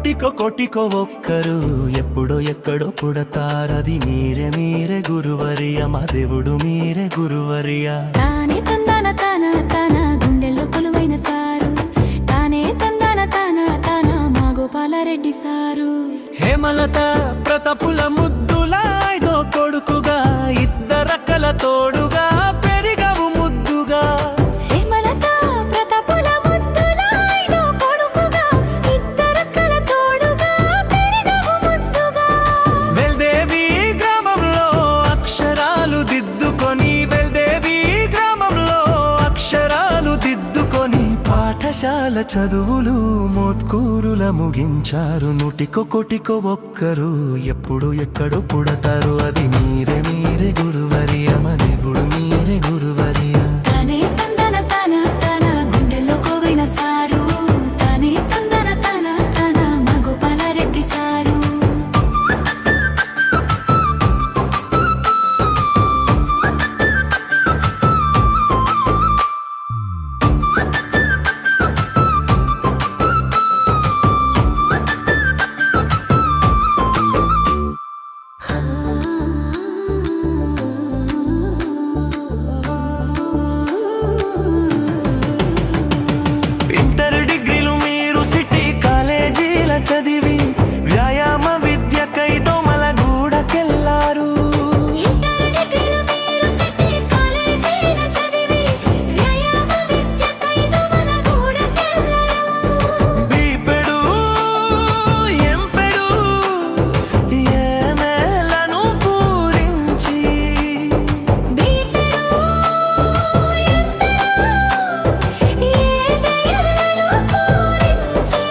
నూటికో కోటికో ఒక్కరు ఎప్పుడో ఎక్కడో పుడతారది మీరే మీరే గురువరియా మా దేవుడు మీరే గురువరియా. తానే తందాన తాన తాన గుండెల్లో కొలువైన సారు, తానే తందాన తాన తాన మా గోపాలరెడ్డి సారు. హేమలత ప్రతాపుల ముద్దుల ఐదో కొడుకుగా ఇద్దరక్కల తోడుగా పెరిగవు ముద్దుగా. హేమలత ప్రతాపుల ముద్దుల ఐదో కొడుకుగా ఇద్దరక్కల తోడుగా పెరిగవు ముద్దుగా. వెల్దేవి గ్రామంలో అక్షరాలు దిద్దుకొని వెల్దేవి గ్రామంలో అక్షరాలు దిద్దుకొని పాఠశాల చదువులు మోత్కూరుల ముగించారు. నూటికో కోటికో ఒక్కరు ఎప్పుడు ఎక్కడో పుడతారు అది మీరే మీరే గురువరియా మా దేవుడు మీరే గురువరియా. తానే తందాన తాన తాన గుండెల్లో కొలువైన సారు, తానే తందాన తాన తాన మా గోపాలరెడ్డి సారు. ఇంటర్ డిగ్రీలు మీరు సిటీ కాలేజీల చదివి వ్యాయామ విద్యకై దోమలగూడకెళ్లారు. ఇంటర్ డిగ్రీలు మీరు సిటీ కాలేజీల చదివి వ్యాయామ విద్యకై దోమలగూడకెళ్లారు. బీపెడు ఎంపెడు ఏమేలను పూరించి బీపెడు ఏమేలను పూరించి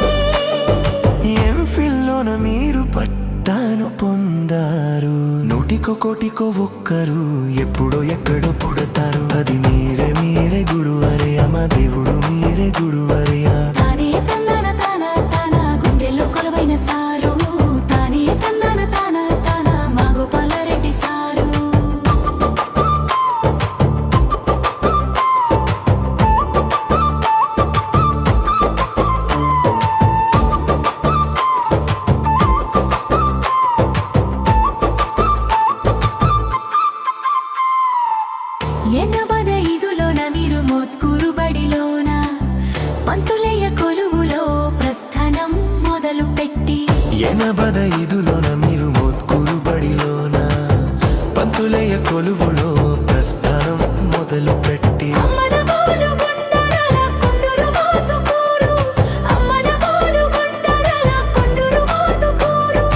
ఎంఫిల్లోన మీరు పట్టాను పొందారు. నూటికో కోటికో ఒక్కరు ఎప్పుడో ఎక్కడో పుడతారు అది మీరే మీరే గురువరియా మా దేవుడు మీరే గురువరియా. తానే తందాన తాన తాన గుండెల్లో కొలువైన సారు, తానే తందాన తాన తాన మా గోపాలరెడ్డి సారు. ఎనభైదులోన మీరు మోత్కూరు బడిలోన పంతులయ్య కొలువులో ప్రస్థానం మొదలు పెట్టి 85లోన మీరు మోత్కూరు బడిలోన పంతులయ్య కొలువులో ప్రస్థానం మొదలు పెట్టి అమ్మన బోలు గుండరాల కొండూరు మోతుకూరు, అమ్మన బోలు గుండరాల కొండూరు మోతుకూరు.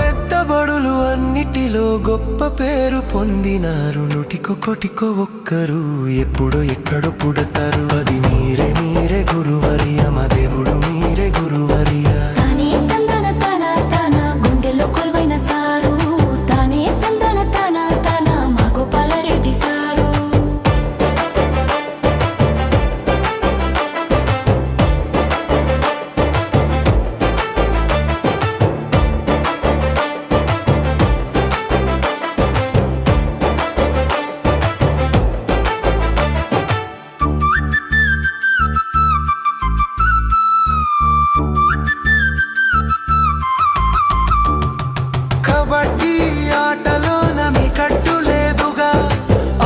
పెద్ద బడులు అన్నిటిలో గొప్ప పేరు పొందినారు. నూటికో కోటికో ఒక్కరు ఎప్పుడో ఎక్కడో పుడతారు అది మీరే మీరే గురువరియా మా దేవుడు మీరే గురువరియా. తానే తందాన తాన తాన గుండెల్లో కొలువైన సారు, తానే తందాన తాన తాన మా గోపాలరెడ్డి సారు. కబడ్డీ ఆటలోన మీ కట్టు లేదుగా,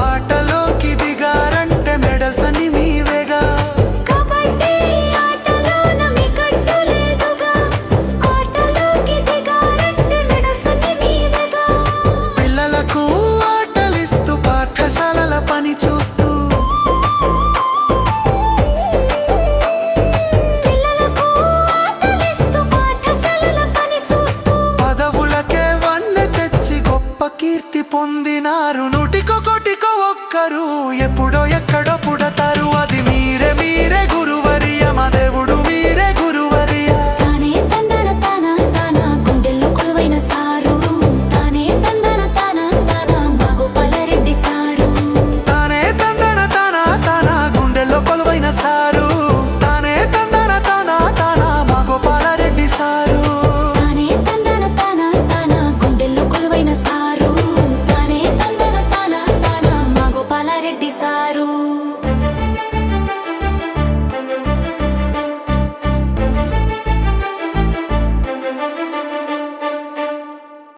ఆటలోకి దిగారంటే మెడల్స్ అని మీవేగా. కబడ్డీ ఆటలోన మీ కట్టు లేదుగా, ఆటలోకి దిగారంటే మెడసని నీవేగా. పిల్లలకు ఆటలిస్తూ పాఠశాలల పని చూస్తూ పిల్లలకు ఆటలిస్తూ పాఠశాలల పని చూస్తూ పదవులకే వన్నె తెచ్చి గొప్ప కీర్తి పొందినారు. నూటికో కోటికో ఒక్కరు ఎప్పుడో ఎక్కడో పుడతారు అది మీరే మీరే